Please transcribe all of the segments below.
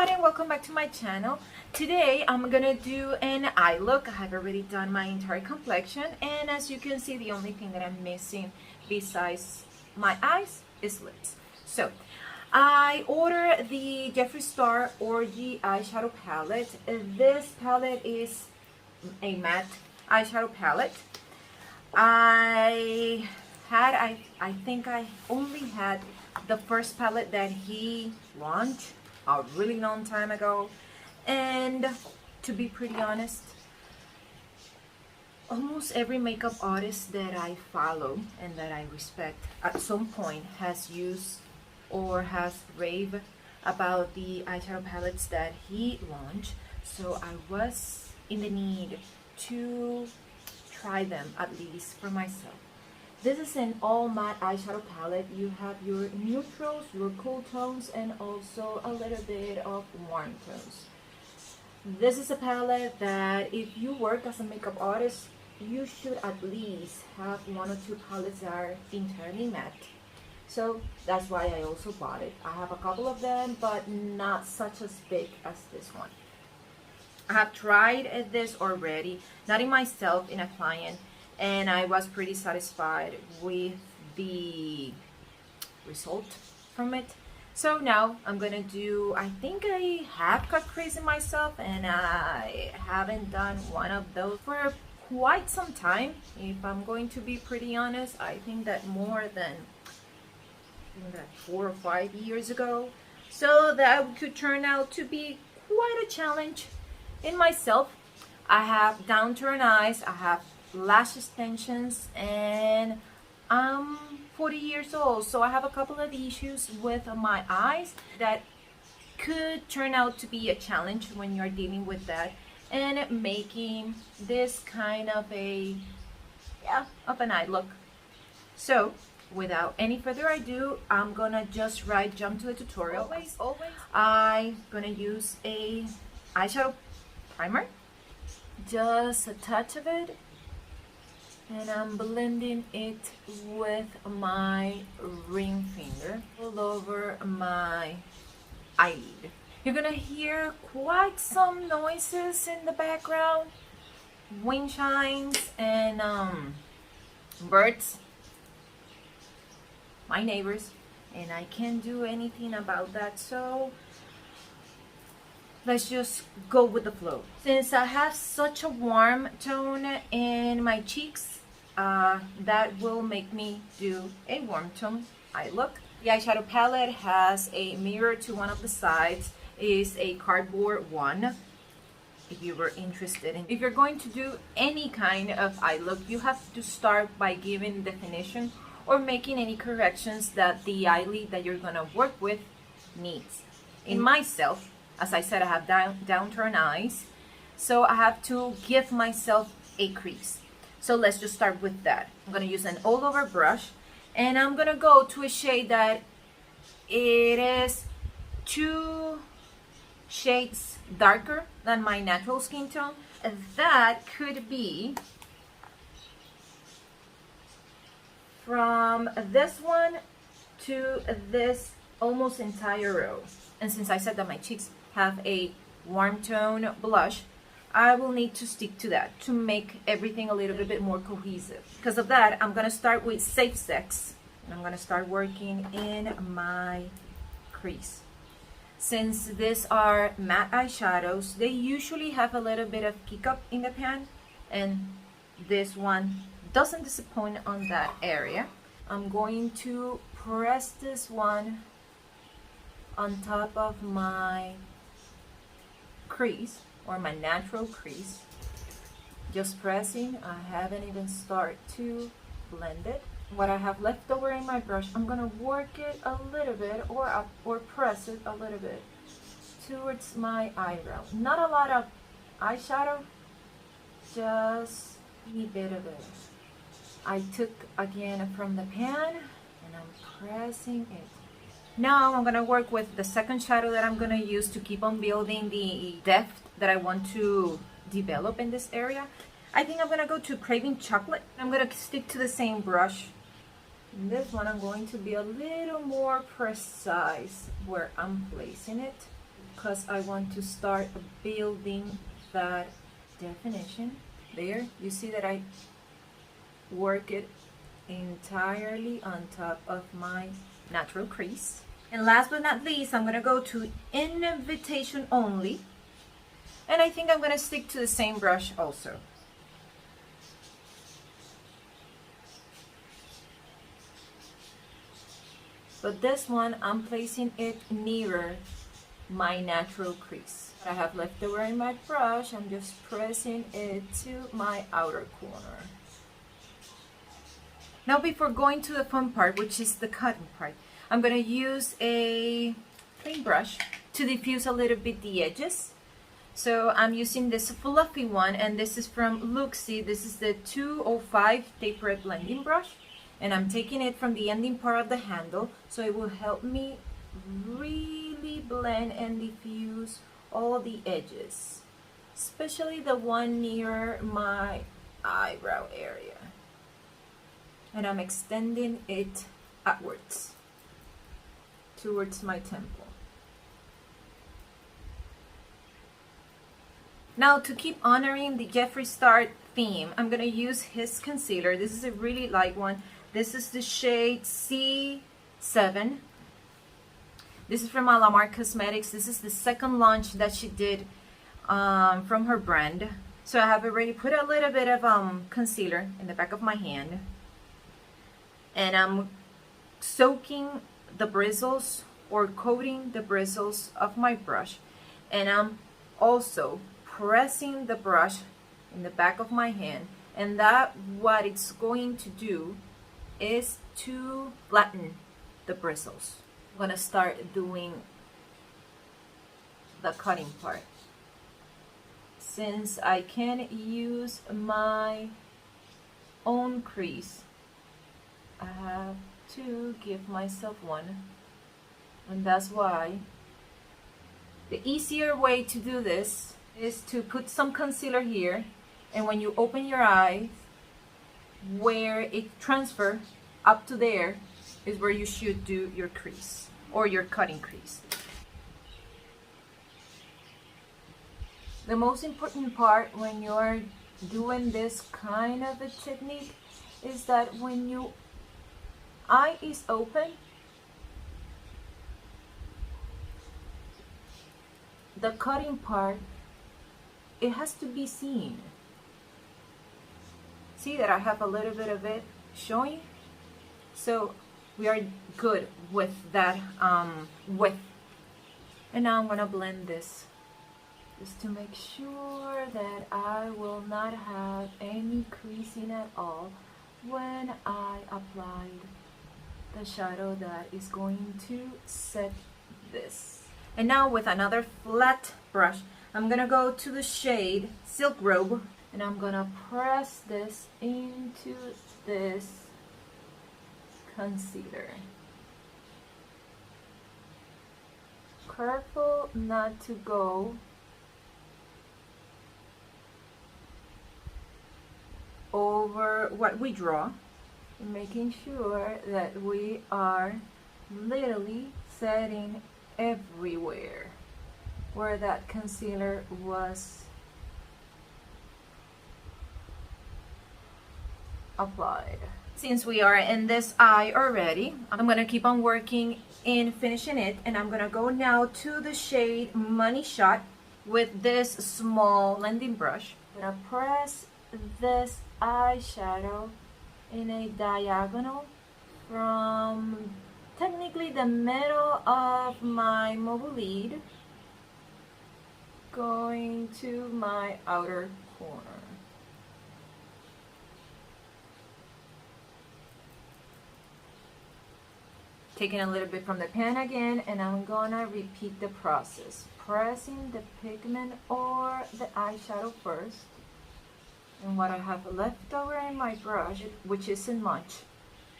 everybody, and welcome back to my channel. Today I'm gonna do an eye look. I have already done my entire complexion, and as you can see, the only thing that I'm missing besides my eyes is lips. So I ordered the Jeffree Star Orgy Eyeshadow Palette. This palette is a matte eyeshadow palette. I think I only had the first palette that he launched a really long time ago, and to be pretty honest, almost every makeup artist that I follow and that I respect at some point has used or has raved about the eyeshadow palettes that he launched. So I was in the need to try them at least for myself. This is an all matte eyeshadow palette. You have your neutrals, your cool tones, and also a little bit of warm tones. This is a palette that if you work as a makeup artist, you should at least have one or two palettes that are entirely matte. So that's why I also bought it. I have a couple of them, but not such as big as this one. I have tried this already, not in myself, in a client, and I was pretty satisfied with the result from it. So now I'm gonna do, I think I have cut crease in myself, and I haven't done one of those for quite some time. If I'm going to be pretty honest, I think that more than 4 or 5 years ago. So that could turn out to be quite a challenge in myself. I have downturned eyes, I have lash extensions, and I'm 40 years old, so I have a couple of issues with my eyes that could turn out to be a challenge when you're dealing with that and making this kind of an eye look. So without any further ado, I'm gonna just jump to the tutorial. I'm gonna use a eyeshadow primer, just a touch of it, and I'm blending it with my ring finger all over my eyelid. You're gonna hear quite some noises in the background, wind chimes and birds, my neighbors, and I can't do anything about that, so let's just go with the flow. Since I have such a warm tone in my cheeks, that will make me do a warm tone eye look. The eyeshadow palette has a mirror to one of the sides. It is a cardboard one, if you were interested in. If you're going to do any kind of eye look, you have to start by giving definition or making any corrections that the eyelid that you're gonna work with needs. In myself, as I said, I have downturned eyes, so I have to give myself a crease. So let's just start with that. I'm gonna use an all over brush, and I'm gonna go to a shade that it is 2 shades darker than my natural skin tone. That could be from this one to this almost entire row. And since I said that my cheeks have a warm tone blush, I will need to stick to that to make everything a little bit more cohesive. Because of that, I'm gonna start with Safe Sex, and I'm gonna start working in my crease. Since these are matte eyeshadows, they usually have a little bit of kick up in the pan, and this one doesn't disappoint on that area. I'm going to press this one on top of my crease, or my natural crease. Just pressing. I haven't even started to blend it. What I have left over in my brush, I'm gonna work it a little bit, or press it a little bit towards my eyebrow. Not a lot of eyeshadow, just a bit of it. I took again from the pan, and I'm pressing it. Now I'm gonna work with the second shadow that I'm gonna use to keep on building the depth that I want to develop in this area. I think I'm gonna go to Craving Chocolate. I'm gonna stick to the same brush. In this one, I'm going to be a little more precise where I'm placing it. because I want to start building that definition. There, you see that I work it entirely on top of my natural crease. And last but not least, I'm gonna go to invitation only. And I think I'm gonna stick to the same brush also. But this one, I'm placing it nearer my natural crease. I have left over in my brush, I'm just pressing it to my outer corner. Now before going to the fun part, which is the cutting part, I'm going to use a clean brush to diffuse a little bit the edges. So I'm using this fluffy one, and this is from Luxe. This is the 205 tapered blending brush. And I'm taking it from the ending part of the handle, so it will help me really blend and diffuse all the edges, especially the one near my eyebrow area. And I'm extending it upwards towards my temple. Now, to keep honoring the Jeffree Star theme, I'm gonna use his concealer. This is a really light one. This is the shade C7. This is from Cosmetics. This is the second launch that she did from her brand. So I have already put a little bit of concealer in the back of my hand. And I'm soaking the bristles or coating the bristles of my brush. And I'm also pressing the brush in the back of my hand. And that what it's going to do is to flatten the bristles. I'm gonna start doing the cutting part. Since I can't use my own crease, I have to give myself one, and that's why the easier way to do this is to put some concealer here, and when you open your eyes, where it transfers up to there is where you should do your crease or your cutting crease. The most important part when you're doing this kind of a technique is that when your eye is open, the cutting part, it has to be seen. See that I have a little bit of it showing? So we are good with that width. And now I'm gonna blend this just to make sure that I will not have any creasing at all when I apply the shadow that is going to set this. And now with another flat brush, I'm gonna go to the shade Silk Robe, and I'm gonna press this into this concealer. Careful not to go over what we draw, making sure that we are literally setting everywhere where that concealer was applied. Since we are in this eye already, I'm gonna keep on working in finishing it, and I'm gonna go now to the shade Money Shot with this small blending brush. I'm gonna press this eyeshadow in a diagonal from technically the middle of my mobile lid going to my outer corner. Taking a little bit from the pan again, and I'm gonna repeat the process, pressing the pigment or the eyeshadow first, and what I have left over in my brush, which isn't much,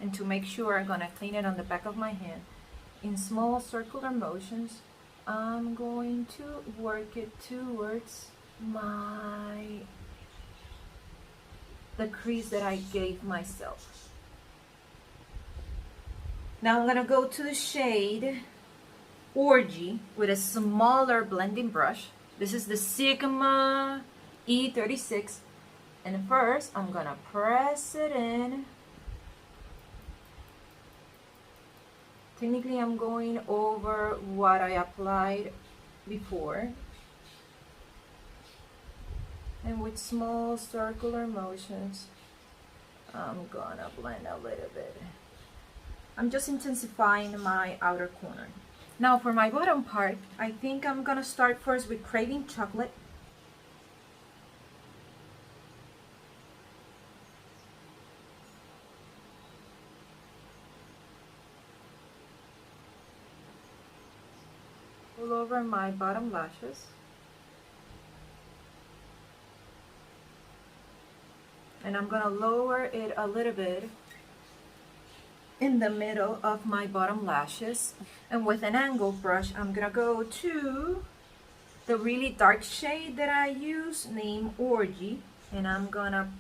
and to make sure, I'm gonna clean it on the back of my hand. In small circular motions, I'm going to work it towards the crease that I gave myself. Now I'm gonna go to the shade Orgy with a smaller blending brush. This is the Sigma E36. And first, I'm gonna press it in. Technically, I'm going over what I applied before. And with small circular motions, I'm gonna blend a little bit. I'm just intensifying my outer corner. Now for my bottom part, I think I'm gonna start first with Craving Chocolate. All over my bottom lashes. And I'm gonna lower it a little bit in the middle of my bottom lashes. And with an angled brush, I'm gonna go to the really dark shade that I use named Orgy, and I'm gonna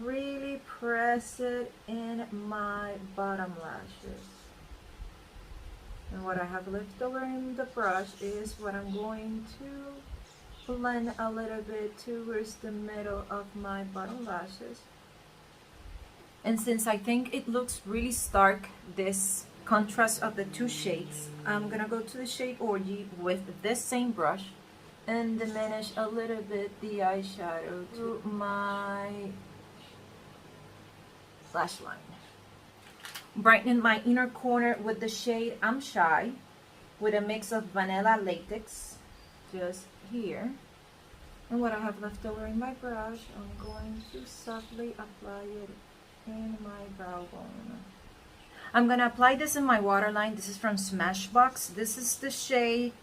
really press it in my bottom lashes. And what I have left over in the brush is what I'm going to blend a little bit towards the middle of my bottom lashes. And since I think it looks really stark, this contrast of the two shades, I'm gonna go to the shade Orgy with this same brush and diminish a little bit the eyeshadow to my lash line. Brighten my inner corner with the shade I'm Shy with a mix of vanilla latex just here. And what I have left over in my brush, I'm going to softly apply it in my brow bone. I'm gonna apply this in my waterline. This is from Smashbox. This is the shade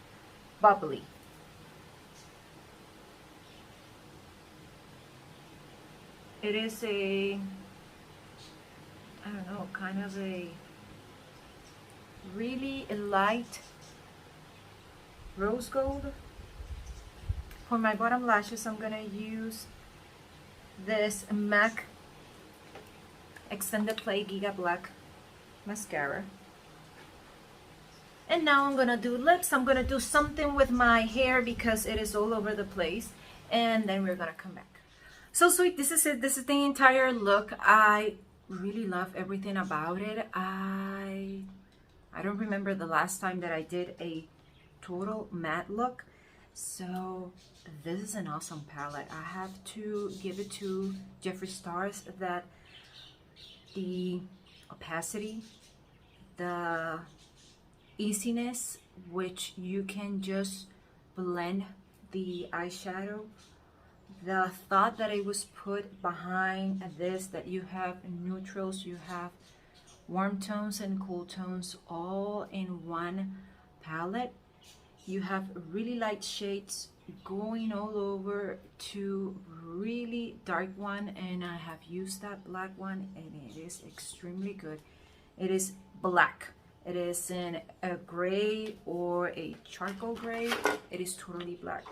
Bubbly. It is a, I don't know, kind of a really light rose gold. For my bottom lashes, I'm gonna use this MAC Extended Play Gigiblack mascara. And now I'm gonna do lips. I'm gonna do something with my hair because it is all over the place, and then we're gonna come back. So sweet, this is it. This is the entire look. I really love everything about it. I don't remember the last time that I did a total matte look, so this is an awesome palette. I have to give it to Jeffree Stars that the opacity, the easiness which you can just blend the eyeshadow, the thought that it was put behind this, that you have neutrals, you have warm tones and cool tones all in one palette. You have really light shades going all over to really dark one, and I have used that black one and it is extremely good. It is black. It is in a gray or a charcoal gray. It is totally black.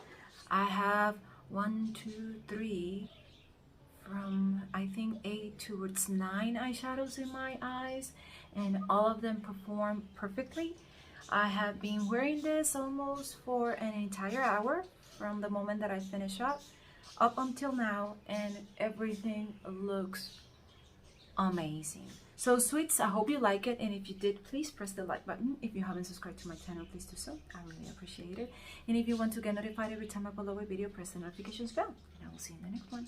I have 1, 2, 3 from I think 8 towards 9 eyeshadows in my eyes, and all of them perform perfectly. I have been wearing this almost for an entire hour from the moment that I finish up until now, and everything looks amazing. So sweets, I hope you like it, and if you did, please press the like button. If you haven't subscribed to my channel, please do so. I really appreciate it. And if you want to get notified every time I upload a video, press the notifications bell, and I will see you in the next one.